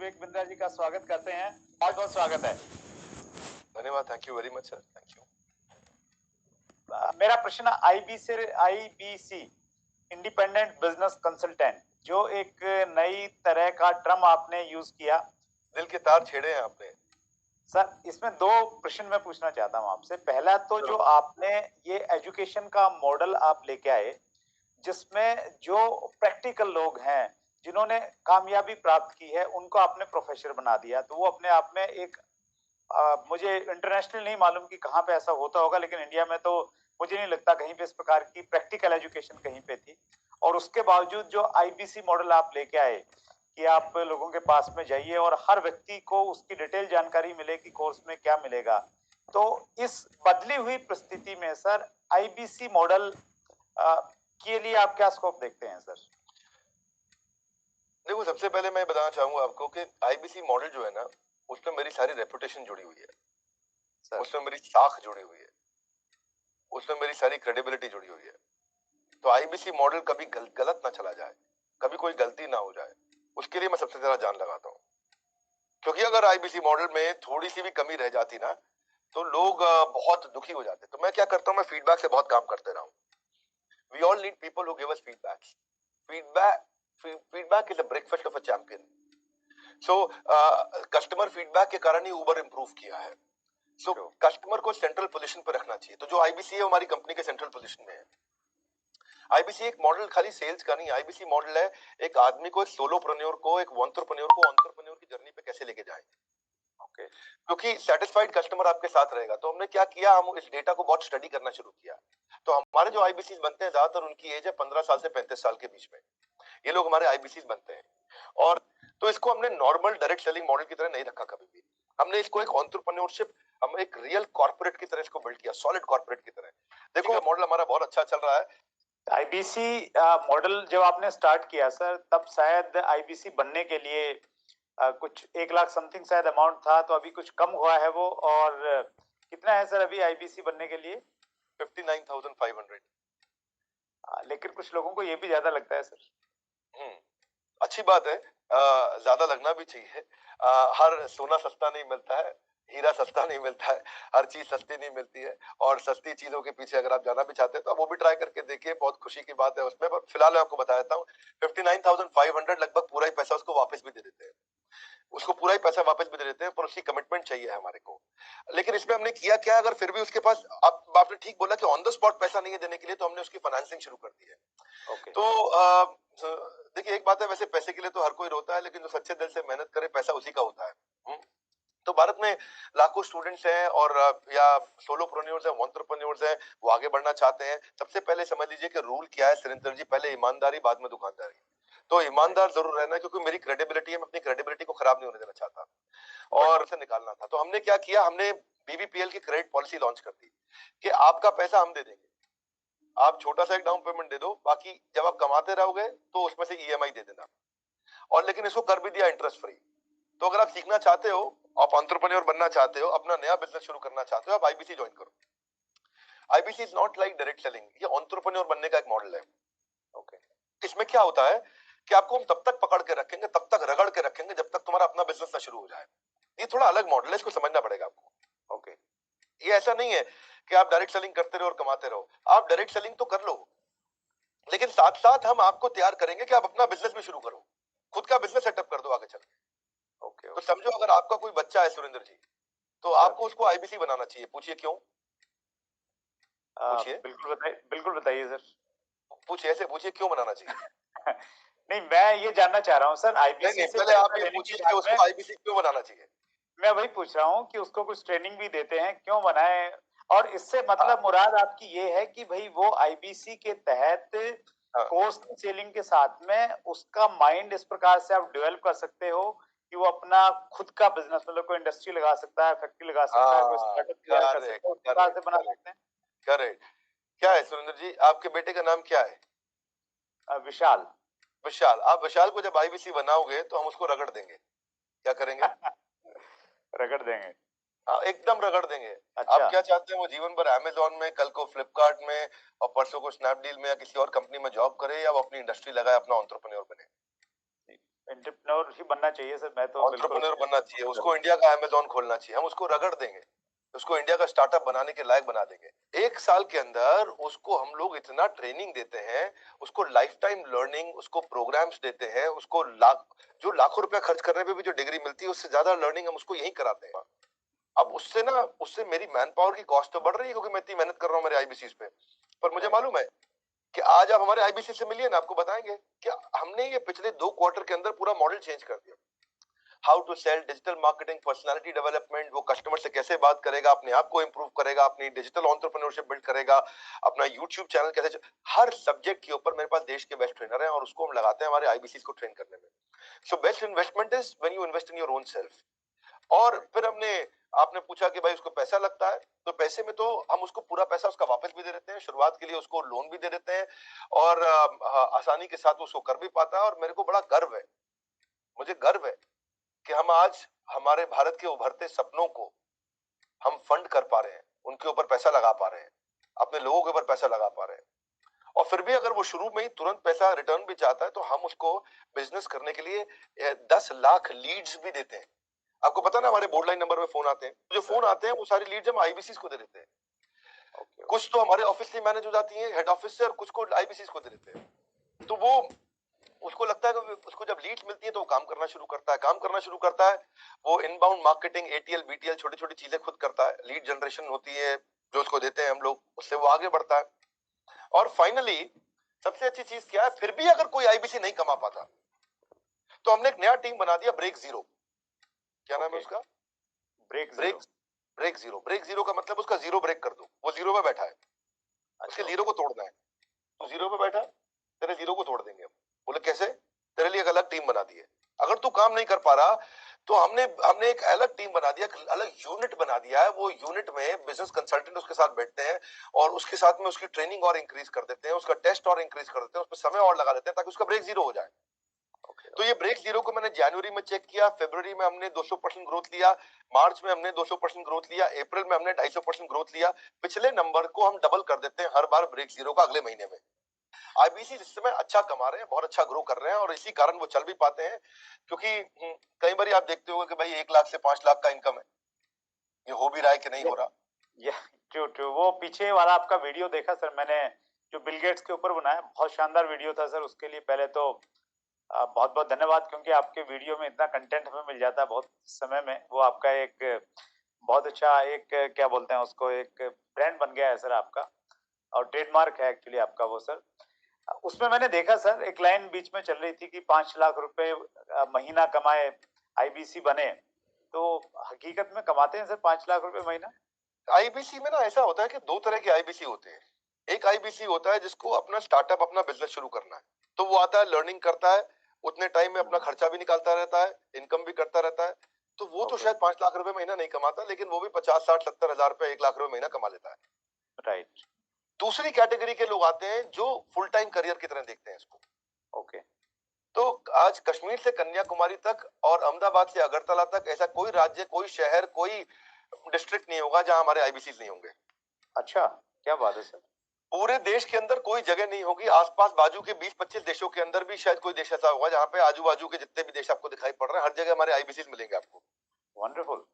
विवेक बिंद्रा जी का स्वागत करते हैं। बहुत बहुत स्वागत है। धन्यवाद। Thank you very much sir. Thank you. मेरा प्रश्न आईबीसी इंडिपेंडेंट बिजनेस कंसल्टेंट, जो एक नई तरह का टर्म आपने यूज किया। दिल के तार छेड़े हैं आपने सर, इसमें दो प्रश्न मैं पूछना चाहता हूं आपसे। पहला तो जो आपने ये एजुकेशन का मॉडल आप लेके आए, जिसमें जो प्रैक्टिकल लोग हैं जिन्होंने कामयाबी प्राप्त की है उनको आपने प्रोफेसर बना दिया, तो वो अपने आप में एक मुझे इंटरनेशनल नहीं मालूम कि कहाँ पे ऐसा होता होगा, लेकिन इंडिया में तो मुझे नहीं लगता कहीं पे इस प्रकार की प्रैक्टिकल एजुकेशन कहीं पे थी। और उसके बावजूद जो आईबीसी मॉडल आप लेके आए कि आप लोगों के पास में जाइए और हर व्यक्ति को उसकी डिटेल जानकारी मिले कि कोर्स में क्या मिलेगा, तो इस बदली हुई परिस्थिति में सर आईबीसी मॉडल के लिए आप क्या स्कोप देखते हैं सर? देखो, सबसे पहले मैं बताना चाहूंगा आपको कि आईबीसी मॉडल जो है ना, उसमें मेरी सारी रेपुटेशन जुड़ी हुई है, उसमें मेरी साख जुड़ी हुई है, उसमें मेरी सारी क्रेडिबिलिटी जुड़ी हुई है। तो आईबीसी मॉडल कभी गलत ना चला जाए, कभी कोई गलती ना हो जाए, उसके लिए मैं सबसे ज्यादा जान लगाता हूँ। क्योंकि अगर आईबीसी मॉडल में थोड़ी सी भी कमी रह जाती ना, तो लोग बहुत दुखी हो जाते। तो मैं क्या करता हूँ, मैं फीडबैक से बहुत काम करते रहा हूँ। We all need people who give us feedbacks. Feedback is a breakfast of a champion. So customer feedback के कारण ही उबर इंप्रूव किया है। सो कस्टमर को सेंट्रल पोजीशन पर रखना चाहिए। तो जो आईबीसी है हमारी कंपनी के सेंट्रल पोजीशन में है। आईबीसी एक मॉडल खाली सेल्स का नहीं, आईबीसी मॉडल है एक आदमी को, एक सोलोप्रेन्योर को, एक एंटरप्रेन्योर की जर्नी पे कैसे लेके जाएं। ओके, क्योंकि सेटिस्फाइड कस्टमर आपके साथ रहेगा। तो हमने क्या किया, हम इस डेटा को बहुत स्टडी करना शुरू किया। तो हमारे जो आईबीसी बनते हैं, ज्यादातर उनकी एज है 15 साल से 35 साल के बीच में, ये लोग हमारे आईबीसी बनते हैं। और तो इसको हमने नॉर्मल डायरेक्ट सेलिंग मॉडल की तरह नहीं रखा कभी भी। हमने इसको एक एंटरप्रेन्योरशिप, हम एक रियल कॉर्पोरेट की तरह इसको बिल्ड किया, सॉलिड कॉर्पोरेट की तरह। देखो, मॉडल हमारा बहुत अच्छा चल रहा है। आईबीसी मॉडल जब आपने स्टार्ट किया सर, तब शायद आईबीसी बनने के लिए कुछ 1 लाख समथिंग शायद अमाउंट था, तो अभी कुछ कम हुआ है वो। और कितना है सर अभी आईबीसी बनने के लिए? 59,500। लेकिन कुछ लोगों को ये भी ज्यादा लगता है सर। अच्छी बात है, ज्यादा लगना भी चाहिए। हर सोना सस्ता नहीं मिलता है, हीरा सस्ता नहीं मिलता है, हर चीज सस्ती नहीं मिलती है। और सस्ती चीजों के पीछे अगर आप जाना भी चाहते हैं तो आप वो भी ट्राई करके देखिए, बहुत खुशी की बात है उसमें। पर फिलहाल मैं आपको बता देता हूँ, 59,500 लगभग पूरा ही पैसा उसको वापस भी दे देते हैं, उसको पूरा ही पैसा वापस भी दे देते हैं, पर उसकी कमिटमेंट चाहिए हमारे को। लेकिन इसमें हमने किया क्या, अगर फिर भी उसके पास, आपने ठीक बोला कि ऑन द स्पॉट पैसा नहीं है देने के लिए, तो हमने उसकी फाइनेंसिंग शुरू कर दी है। Okay. तो देखिए, एक बात है, वैसे पैसे के लिए तो हर कोई रोता है, लेकिन जो सच्चे दिल से मेहनत करे, पैसा उसी का होता है। तो भारत में लाखों स्टूडेंट्स हैं, और या सोलोप्रेन्योर्स हैं, एंटरप्रेन्योर्स हैं, वो आगे बढ़ना चाहते हैं। सबसे पहले समझ लीजिए कि रूल क्या है सुरेंद्र जी, पहले ईमानदारी, बाद में दुकानदारी। तो ईमानदार जरूर रहना है, क्योंकि मेरी क्रेडिबिलिटी है, मैं अपनी क्रेडिबिलिटी को खराब नहीं होने देना चाहता, और उसे निकालना था। तो हमने क्या किया, हमने बीबीपीएल की क्रेडिट पॉलिसी लॉन्च कर दी कि आपका पैसा हम दे देंगे, आप छोटा सा एक डाउन पेमेंट दे दो, बाकी जब आप कमाते रहोगे तो उसमें से ईएमआई दे देना। और लेकिन इसको कर भी दिया इंटरेस्ट फ्री। तो अगर आप सीखना चाहते हो, आप एंटरप्रेन्योर बनना चाहते हो, अपना नया बिजनेस शुरू करना चाहते हो, आप आईबीसी ज्वाइन करो। IBC is not like direct selling, ये एंटरप्रेन्योर बनने का एक मॉडल है। ओके, इसमें क्या होता है कि आपको हम तब तक पकड़ के रखेंगे, तब तक रगड़ के रखेंगे, जब तक तुम्हारा अपना बिजनेस ना शुरू हो जाए। ये थोड़ा अलग मॉडल है, इसको समझना पड़ेगा आपको। ओके, ये ऐसा नहीं है कि आप डायरेक्ट सेलिंग करते रहो और कमाते रहो। आप डायरेक्ट सेलिंग तो कर लो, लेकिन साथ साथ हम आपको तैयार करेंगे कि आप अपना बिजनेस भी शुरू करो, खुद का बिजनेस सेटअप कर दो आगे चल के। ओके, तो समझो, अगर आपका कोई बच्चा है सुरेंद्र जी, तो आपको उसको आईबीसी बनाना चाहिए। पूछिए क्यों? पूछिए। बिल्कुल बताइए सर। पूछिए, ऐसे पूछिए, क्यों बनाना चाहिए? नहीं, मैं ये जानना चाह रहा हूँ सर, आईबीसी से पहले आप ये पूछिए कि उसको आईबीसी क्यों बनाना चाहिए। मैं वही पूछ रहा हूँ कि उसको कुछ ट्रेनिंग भी देते हैं, क्यों बनाए? और इससे मतलब मुराद आपकी ये है कि भाई वो आईबीसी के तहत कोर्स सेलिंग के साथ में उसका माइंड इस प्रकार से आप डेवलप कर सकते हो कि वो अपना खुद का बिजनेस, मतलब कोई इंडस्ट्री लगा सकता है, फैक्ट्री लगा सकता है, कोई स्टार्टअप तैयार कर सकता है, उस प्रकार से बना सकते हैं। करेक्ट। क्या है सुरेंद्र जी, आपके बेटे का नाम क्या है? विशाल। विशाल। आप विशाल को जब आईबीसी बनाओगे तो हम उसको रगड़ देंगे। क्या करेंगे? रगड़ देंगे। एकदम रगड़ देंगे। अच्छा। आप क्या चाहते हैं, वो जीवन भर अमेज़न में, कल को फ्लिपकार्ट में, और परसों को स्नैपडील में या किसी और कंपनी में जॉब करे, या वो अपनी इंडस्ट्री लगाए, अपना एंटरप्रेन्योर बने? एंटरप्रेन्योर ही बनना चाहिए सर, मैं तो बिल्कुल एंटरप्रेन्योर बनना चाहिए, उसको इंडिया का अमेज़न खोलना चाहिए, हम उसको रगड़ देंगे, उसको इंडिया का स्टार्टअप बनाने के लायक बना देंगे। 1 साल के अंदर उसको हम लोग इतना ट्रेनिंग देते हैं, उसको लाइफ टाइम लर्निंग, उसको प्रोग्राम्स देते हैं, उसको जो लाखों रुपया खर्च करने पे भी जो डिग्री मिलती है उससे ज्यादा लर्निंग हम उसको यही कराते हैं। अब उससे मेरी मैन पावर की कॉस्ट तो बढ़ रही है क्योंकि मैं इतनी मेहनत कर रहा हूँ मेरे आईबीसीज पे, पर मुझे मालूम है कि आज आप हमारे आईबीसी से मिलिए ना, आपको बताएंगे कि हमने ये पिछले 2 क्वार्टर के अंदर पूरा मॉडल चेंज कर दिया। How to sell, digital marketing, personality development, वो कस्टमर से कैसे बात करेगा, अपने आप को इंप्रूव करेगा, अपनी डिजिटल एंटरप्रेन्योरशिप बिल्ड करेगा, अपना यूट्यूब चैनल कैसे, हर सब्जेक्ट के ऊपर मेरे पास देश के बेस्ट ट्रेनर हैं और उसको हम लगाते हैं हमारे आईबीसी को ट्रेन करने में। So best investment is when you invest in your own self. और फिर आपने पूछा कि भाई उसको पैसा लगता है, तो पैसे में तो हम उसको पूरा पैसा उसका वापस भी दे देते हैं, शुरुआत के लिए उसको लोन भी दे देते हैं और आसानी के साथ उसको कर भी पाता है। और मेरे को बड़ा गर्व है, मुझे गर्व है कि हम आज हमारे भारत के उभरते सपनों को हम फंड कर पा रहे हैं, उनके ऊपर पैसा लगा पा रहे हैं, अपने लोगों के ऊपर पैसा लगा पा रहे हैं। और फिर भी अगर वो शुरू में ही तुरंत पैसा रिटर्न भी चाहता है तो हम उसको बिजनेस करने के लिए 10 लाख लीड्स भी देते हैं। आपको पता ना हमारे बोर्ड लाइन नंबर में फोन आते हैं, जो फोन आते हैं वो सारी लीड्स हम आईबीसी को दे देते हैं। कुछ तो हमारे ऑफिस से मैनेज हो जाती है हेड ऑफिस से और कुछ को आईबीसी को दे देते हैं। तो वो उसको लगता है कि उसको जब लीड्स मिलती है तो वो काम करना शुरू करता है, वो इनबाउंड मार्केटिंग, एटीएल बीटीएल छोटी छोटी चीजें खुद करता है, लीड जनरेशन होती है जो उसको देते हैं हम लोग, उससे वो आगे बढ़ता है। और फाइनली सबसे अच्छी चीज क्या है, फिर भी अगर कोई आईबीसी नहीं कमा पाता तो हमने एक नया टीम बना दिया, ब्रेक जीरो। क्या नाम है उसका? ब्रेक जीरो का मतलब उसका जीरो ब्रेक कर दो, वो जीरो पे बैठा है, उसके जीरो को तोड़ना है। तो जीरो पे बैठा, तेरे जीरो को तोड़ देंगे हम। बोले कैसे? तेरे लिए एक अलग टीम बना दी है, अगर तू काम नहीं कर पा रहा तो हमने एक अलग टीम बना दिया, अलग यूनिट बना दिया है। वो यूनिट में बिजनेस कंसल्टेंट उसके साथ बैठते हैं और उसके साथ में उसकी ट्रेनिंग और इंक्रीज कर देते हैं, उसका टेस्ट और इंक्रीज कर देते हैं, उसमें समय और लगा देते हैं ताकि उसका ब्रेक जीरो हो जाए। तो ये ब्रेक जीरो को मैंने जनवरी में चेक किया, फरवरी में हमने 200% ग्रोथ लिया, मार्च में हमने 200% ग्रोथ लिया, अप्रैल में हमने 250% ग्रोथ लिया। पिछले नंबर को हम डबल कर देते हैं हर बार ब्रेक जीरो का अगले महीने में। आईबीसी इस समय अच्छा कमा रहे हैं, बहुत अच्छा ग्रो कर रहे हैं और इसी कारण वो चल भी पाते हैं क्योंकि कई बार आप देखते हो कि भाई 1 लाख से 5 लाख का इनकम है, ये हो भी रहा है कि नहीं हो रहा। ट्रू वो पीछे वाला आपका वीडियो देखा सर मैंने, जो बिल गेट्स के ऊपर बनाया, बहुत शानदार वीडियो था सर। उसके लिए पहले तो बहुत बहुत धन्यवाद, क्योंकि आपके वीडियो में इतना कंटेंट हमें मिल जाता है बहुत समय में। वो आपका एक बहुत अच्छा एक क्या बोलते हैं उसको, एक ब्रांड बन गया है सर आपका, और ट्रेडमार्क है एक्चुअली आपका वो सर। उसमें मैंने देखा सर एक लाइन बीच में चल रही थी कि 5 लाख रुपए महीना कमाए आईबीसी बने, तो हकीकत में कमाते हैं सर 5 लाख रुपए महीना? आईबीसी में ना ऐसा होता है कि 2 तरह के आईबीसी होते हैं। एक आईबीसी होता है जिसको अपना स्टार्टअप, अपना बिजनेस शुरू करना है, तो वो आता है, लर्निंग करता है, उतने टाइम में अपना खर्चा भी निकालता रहता है, इनकम भी करता रहता है, तो वो तो शायद 5 लाख रुपए महीना नहीं कमाता, लेकिन वो भी 50, 60, 70 हजार रुपए, 1 लाख रुपए महीना कमा लेता है। राइट। दूसरी कैटेगरी के लोग आते हैं जो फुल टाइम करियर की तरह देखते हैं इसको। ओके। तो आज कश्मीर से कन्याकुमारी तक और अहमदाबाद से अगरतला तक ऐसा कोई राज्य, कोई शहर, कोई डिस्ट्रिक्ट नहीं होगा जहां हमारे आईबीसी नहीं होंगे। अच्छा, क्या बात है सर। पूरे देश के अंदर कोई जगह नहीं होगी, आसपास बाजू के 20-25 देशों के अंदर भी शायद कोई देश ऐसा होगा जहां पे आजू बाजू के जितने भी देश आपको दिखाई पड़ रहे हैं, हर जगह हमारे आईबीसी मिलेंगे आपको। वंडरफुल।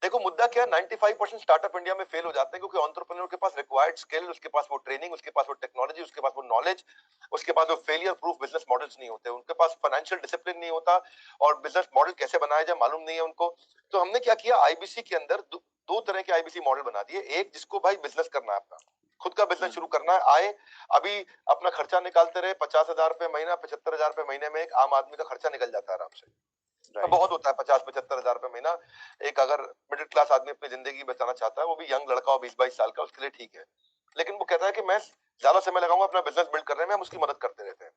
देखो मुद्दा क्या है, 95% स्टार्टअप इंडिया में फेल हो जाते हैं क्योंकि एंटरप्रेन्योर के पास रिक्वायर्ड स्किल, उसके पास वो ट्रेनिंग, उसके पास वो टेक्नोलॉजी, उसके पास वो नॉलेज, उसके पास वो फेलियर प्रूफ बिजनेस मॉडल्स नहीं होते, उनके पास फाइनेंशियल डिसिप्लिन नहीं होता और बिजनेस मॉडल कैसे बनाया जाए मालूम नहीं है उनको। तो हमने क्या किया, आईबीसी के अंदर दो तरह के आईबीसी मॉडल बना दिए। एक जिसको भाई बिजनेस करना है, अपना खुद का बिजनेस शुरू करना है, आए अभी अपना खर्चा निकालते रहे, 50,000 रुपए महीना, 75,000 रुपए महीने में एक आम आदमी का खर्चा निकल जाता है आराम से। तो बहुत होता है 50-75 हजार रुपए महीना। एक अगर मिडिल क्लास आदमी अपनी जिंदगी बचाना चाहता है, वो भी यंग लड़का हो 20-22 साल का, उसके लिए ठीक है। लेकिन वो कहता है कि मैं ज्यादा समय लगाऊंगा अपना बिजनेस बिल्ड करने में, हम उसकी मदद करते रहते हैं।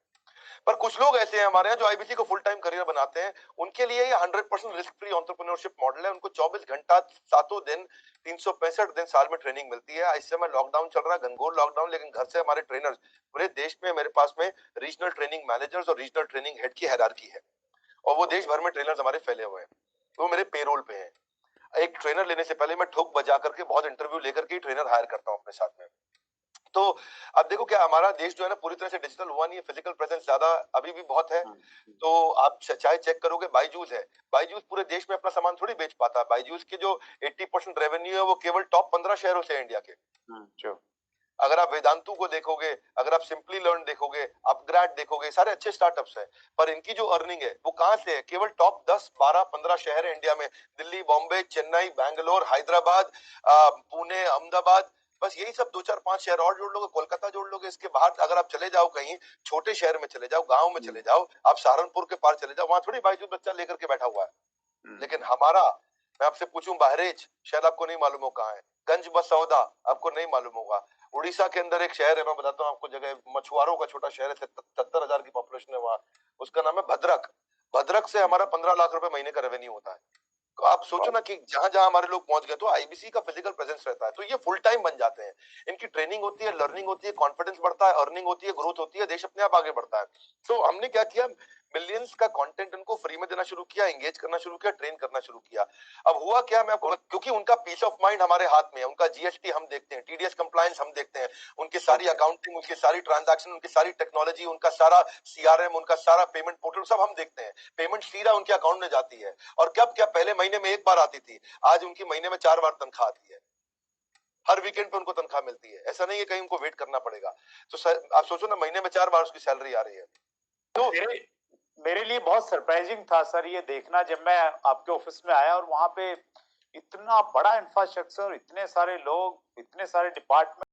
पर कुछ लोग ऐसे हैं हमारे यहाँ जो आईबीसी को फुल टाइम करियर बनाते हैं, उनके लिए ये 100% रिस्क फ्री एंटरप्रेन्योरशिप मॉडल है। उनको 24 घंटा 7 दिन 365 दिन साल में ट्रेनिंग मिलती है। इस समय लॉकडाउन चल रहा है, घनघोर लॉकडाउन, लेकिन घर से हमारे ट्रेनर्स पूरे देश में, मेरे पास में रीजनल ट्रेनिंग मैनेजर्स और रीजनल ट्रेनिंग हेड की हायरार्की है और वो देश भर में ट्रेनर्स हमारे फैले हुए हैं, वो मेरे पेरोल पे हैं। एक ट्रेनर लेने से पहले मैं ठोक बजा करके बहुत इंटरव्यू लेकर के ट्रेनर हायर करता हूँ अपने साथ में। तो अब देखो क्या हमारा देश जो है ना पूरी तरह से डिजिटल हुआ नहीं है, फिजिकल प्रेजेंस ज्यादा अभी भी बहुत है। तो आप चाहे चेक करोगे, बायजूस है, बायजूस पूरे देश में अपना सामान थोड़ी बेच पाता है। बायजूस के जो 80% रेवेन्यू है वो केवल टॉप 15 शहरों से है इंडिया के। जो अगर आप वेदांतु को देखोगे, अगर आप सिंपली लर्न देखोगे, अपग्रेड देखोगे, सारे अच्छे स्टार्टअप्स हैं, पर इनकी जो अर्निंग है वो कहां से है? केवल टॉप 10, 12, 15 शहर है इंडिया में, दिल्ली, बॉम्बे, चेन्नई, बैंगलोर, हैदराबाद, पुणे, अहमदाबाद, बस यही सब 2, 4, 5 शहर और जोड़ लोगे, कोलकाता जोड़ लोगे। इसके बाहर अगर आप चले जाओ कहीं छोटे शहर में चले जाओ, गांव में चले जाओ, आप सहारनपुर के पार चले जाओ, वहां थोड़ी बायजूस बच्चा लेकर के बैठा हुआ है। लेकिन हमारा, मैं आपसे पूछूं, बहरेज शायद आपको नहीं मालूम हो कहाँ है, गंज बसौदा आपको नहीं मालूम होगा, उड़ीसा के अंदर एक शहर है, मैं बताता हूँ आपको जगह, मछुआरों का छोटा शहर है, 77,000 की पॉपुलेशन है वहां, उसका नाम है भद्रक। भद्रक से हमारा 15 लाख रुपए महीने का रेवेन्यू होता है। तो आप सोचो ना कि जहां जहां हमारे लोग पहुंच गए, तो आईबीसी का फिजिकल प्रेजेंस रहता है, तो ये फुल टाइम बन जाते हैं। इनकी ट्रेनिंग होती है, लर्निंग होती है, कॉन्फिडेंस बढ़ता है, अर्निंग होती है, ग्रोथ होती है, देश अपने आप आगे बढ़ता है। तो हमने क्या किया, मिलियंस का कंटेंट उनको फ्री में देना शुरू किया, एंगेज करना शुरू किया, ट्रेन करना शुरू किया। अब हुआ क्या, मैं आपको क्योंकि उनका पीस ऑफ माइंड हमारे हाथ में है, उनका जीएसटी हम देखते हैं, टीडीएस कंप्लायंस हम देखते हैं, उनकी सारी अकाउंटिंग, उनकी सारी ट्रांजैक्शन, उनकी सारी टेक्नोलॉजी, उनका सारा सीआरएम, उनका सारा पेमेंट पोर्टल सब हम देखते हैं। पेमेंट सीधा उनके अकाउंट में जाती है, और कब क्या, पहले महीने में एक बार आती थी, आज उनकी महीने में 4 बार तनख्वाह आती है। हर वीकेंड पे उनको तनख्वाह मिलती है, ऐसा नहीं है कहीं उनको वेट करना पड़ेगा। तो आप सोचो ना, महीने में 4 बार उसकी सैलरी आ रही है। तो मेरे लिए बहुत सरप्राइजिंग था सर ये देखना, जब मैं आपके ऑफिस में आया और वहां पे इतना बड़ा इंफ्रास्ट्रक्चर, इतने सारे लोग, इतने सारे डिपार्टमेंट